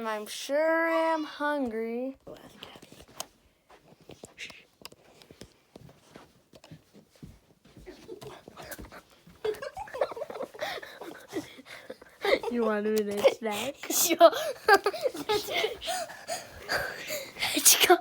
I'm sure am hungry. You want a minute snack? Sure. Let's go.